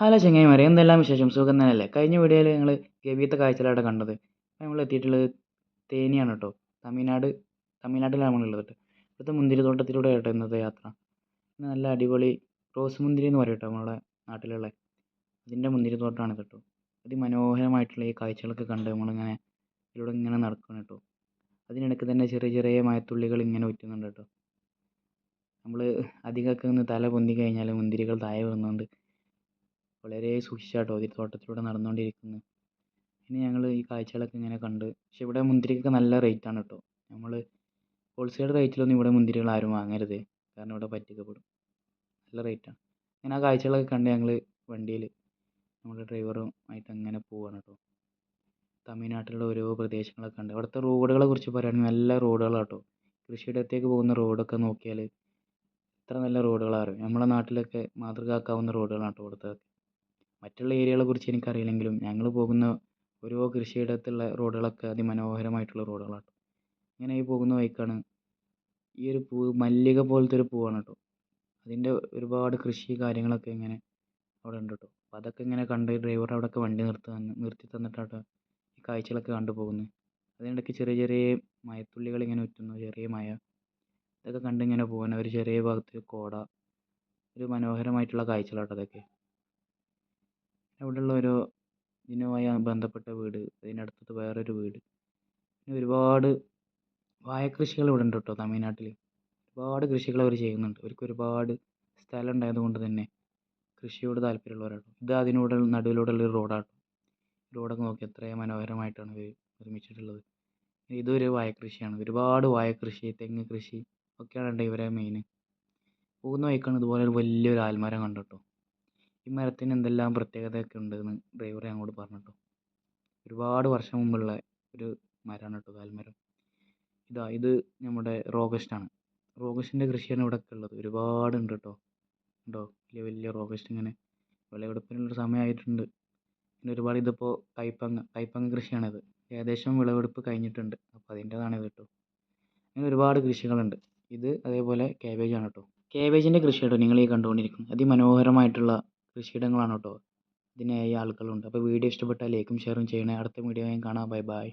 Hello ചങ്ങായിമാരെ, എന്തെല്ലാം വിശേഷം? സുഖം തന്നെയല്ലേ? കഴിഞ്ഞ വീഡിയോയിൽ ഞങ്ങൾ ഗവിയത്തെ കാഴ്ചകളാണ് കണ്ടത്. അപ്പോൾ നമ്മൾ എത്തിയിട്ടുള്ളത് തേനിയാണ് കേട്ടോ. തമിഴ്നാട്ടിലാണ് നമ്മളുള്ളത് കേട്ടോ. ഇവിടുത്തെ മുന്തിരിത്തോട്ടത്തിലൂടെ കേട്ടോ ഇന്നത്തെ യാത്ര. നല്ല അടിപൊളി റോസ് മുന്തിരി എന്ന് പറയും കേട്ടോ നമ്മുടെ നാട്ടിലുള്ള. അതിൻ്റെ മുന്തിരിത്തോട്ടമാണ് കേട്ടോ. അതിമനോഹരമായിട്ടുള്ള ഈ കാഴ്ചകളൊക്കെ കണ്ട് നമ്മളിങ്ങനെ ഇതിലൂടെ ഇങ്ങനെ നടക്കണം കേട്ടോ. അതിനിടയ്ക്ക് തന്നെ ചെറിയ ചെറിയ മഴത്തുള്ളികൾ ഇങ്ങനെ ഉറ്റുന്നുണ്ട് കേട്ടോ. നമ്മൾ അധികമൊക്കെ ഒന്ന് തല പൊന്തി കഴിഞ്ഞാൽ മുന്തിരികൾ താഴെ വീഴുന്നുണ്ട്. വളരെ സൂക്ഷിച്ചാട്ടോ ഈ തോട്ടത്തിലൂടെ നടന്നുകൊണ്ടിരിക്കുന്നത്. ഇനി ഞങ്ങൾ ഈ കാഴ്ചകളൊക്കെ ഇങ്ങനെ കണ്ട്. പക്ഷെ ഇവിടെ മുന്തിരിക്കൊക്കെ നല്ല റേറ്റാണ് കേട്ടോ. നമ്മൾ ഹോൾസെയിൽ റേറ്റിലൊന്നും ഇവിടെ മുന്തിരികൾ ആരും വാങ്ങരുത്, കാരണം ഇവിടെ പറ്റിക്കപ്പെടും. നല്ല റേറ്റാണ്. അങ്ങനെ ആ കാഴ്ചകളൊക്കെ കണ്ട് ഞങ്ങൾ വണ്ടിയിൽ നമ്മുടെ ഡ്രൈവറും ആയിട്ട് അങ്ങനെ പോവുകയാണ് കേട്ടോ. തമിഴ്നാട്ടിലുള്ള ഓരോ പ്രദേശങ്ങളൊക്കെ ഉണ്ട്. അവിടുത്തെ റോഡുകളെ കുറിച്ച് പറയുകയാണെങ്കിൽ നല്ല റോഡുകളാണ് കേട്ടോ. കൃഷിയിടത്തേക്ക് പോകുന്ന റോഡൊക്കെ നോക്കിയാൽ എത്ര നല്ല റോഡുകളാണ്. നമ്മുടെ നാട്ടിലൊക്കെ മാതൃകയാക്കാവുന്ന റോഡുകളാണ് കേട്ടോ ഇവിടുത്തെ. മറ്റുള്ള ഏരിയകളെ കുറിച്ച് എനിക്കറിയില്ലെങ്കിലും ഞങ്ങൾ പോകുന്ന ഓരോ കൃഷിയിടത്തുള്ള റോഡുകളൊക്കെ അതിമനോഹരമായിട്ടുള്ള റോഡുകളാണ്. ഇങ്ങനെ ഈ പോകുന്ന വഴിക്കാണ് ഈ ഒരു പൂവ്, മല്ലിക പോലത്തെ ഒരു പൂവാണ് കേട്ടോ. അതിൻ്റെ ഒരുപാട് കൃഷി കാര്യങ്ങളൊക്കെ ഇങ്ങനെ അവിടെ ഉണ്ട് കേട്ടോ. അപ്പോൾ അതൊക്കെ ഇങ്ങനെ കണ്ട് ഡ്രൈവർ അവിടെയൊക്കെ വണ്ടി നിർത്തി തന്നിട്ടാട്ടോ ഈ കാഴ്ചകളൊക്കെ കണ്ടു പോകുന്നത്. അതിനിടയ്ക്ക് ചെറിയ ചെറിയ മഴത്തുള്ളികൾ ഇങ്ങനെ ഉറ്റുന്നു, ചെറിയ മഴ. ഇതൊക്കെ കണ്ട് ഇങ്ങനെ പോകാൻ ഒരു ചെറിയ ഭാഗത്ത് കോട, ഒരു മനോഹരമായിട്ടുള്ള കാഴ്ചകളാട്ടോ അതൊക്കെ. അവിടെയുള്ള ഓരോ ഇതിനുമായി ബന്ധപ്പെട്ട വീട്, അതിനടുത്തത് വേറൊരു വീട്. പിന്നെ ഒരുപാട് വാഴക്കൃഷികൾ ഇവിടെ ഉണ്ട് കേട്ടോ തമിഴ്നാട്ടിൽ. ഒരുപാട് കൃഷികൾ അവർ ചെയ്യുന്നുണ്ട്. അവർക്ക് ഒരുപാട് സ്ഥലം ഉണ്ടായത് കൊണ്ട് തന്നെ കൃഷിയോട് താല്പര്യമുള്ളവരാണ്. ഇത് അതിനോട് നടുവിലൂടെയുള്ള ഒരു റോഡാണ്. റോഡൊക്കെ നോക്കി എത്ര മനോഹരമായിട്ടാണ് ഇവർ നിർമ്മിച്ചിട്ടുള്ളത്. ഇതൊരു വാഴക്കൃഷിയാണ്. ഒരുപാട് വാഴക്കൃഷി, തെങ്ങ് കൃഷി ഒക്കെയാണ് ഇവരെ മെയിൻ. പോകുന്ന വഴിക്കാണ് ഇതുപോലെ ഒരു വലിയൊരു ആൽമരം കണ്ടു കേട്ടോ. ഈ മരത്തിന് എന്തെല്ലാം പ്രത്യേകതയൊക്കെ ഉണ്ടെന്ന് ഡ്രൈവർ ഞങ്ങളോട് പറഞ്ഞു കേട്ടോ. ഒരുപാട് വർഷം മുമ്പുള്ള ഒരു മരമാണ് കേട്ടോ ആൽമരം. ഇത് നമ്മുടെ റോബസ്റ്റാണ്. റോബസ്റ്റിൻ്റെ കൃഷിയാണ് ഇവിടെയൊക്കെ ഉള്ളത്. ഒരുപാടുണ്ട് കേട്ടോ. ഉണ്ടോ വലിയ വലിയ റോബസ്റ്റ് ഇങ്ങനെ വിളവെടുപ്പിനുള്ളൊരു സമയമായിട്ടുണ്ട്. പിന്നെ ഒരുപാട് ഇതിപ്പോൾ കൈപ്പങ്ങ കൃഷിയാണിത്. ഏകദേശം വിളവെടുപ്പ് കഴിഞ്ഞിട്ടുണ്ട്. അപ്പോൾ അതിൻ്റെതാണിത് കേട്ടോ. അങ്ങനെ ഒരുപാട് കൃഷികളുണ്ട്. ഇത് അതേപോലെ കാബേജാണ് കേട്ടോ. കാബേജിൻ്റെ കൃഷി കേട്ടോ നിങ്ങൾ ഈ കണ്ടുകൊണ്ടിരിക്കുന്നത്. അതിമനോഹരമായിട്ടുള്ള കൃഷിയിടങ്ങളാണ് കേട്ടോ. ഇതിനായി ആളുകളുണ്ട്. അപ്പോൾ വീഡിയോ ഇഷ്ടപ്പെട്ടാൽ ലൈക്കും ഷെയറും ചെയ്യണേ. അടുത്ത വീഡിയോയും കാണാം. Bye bye.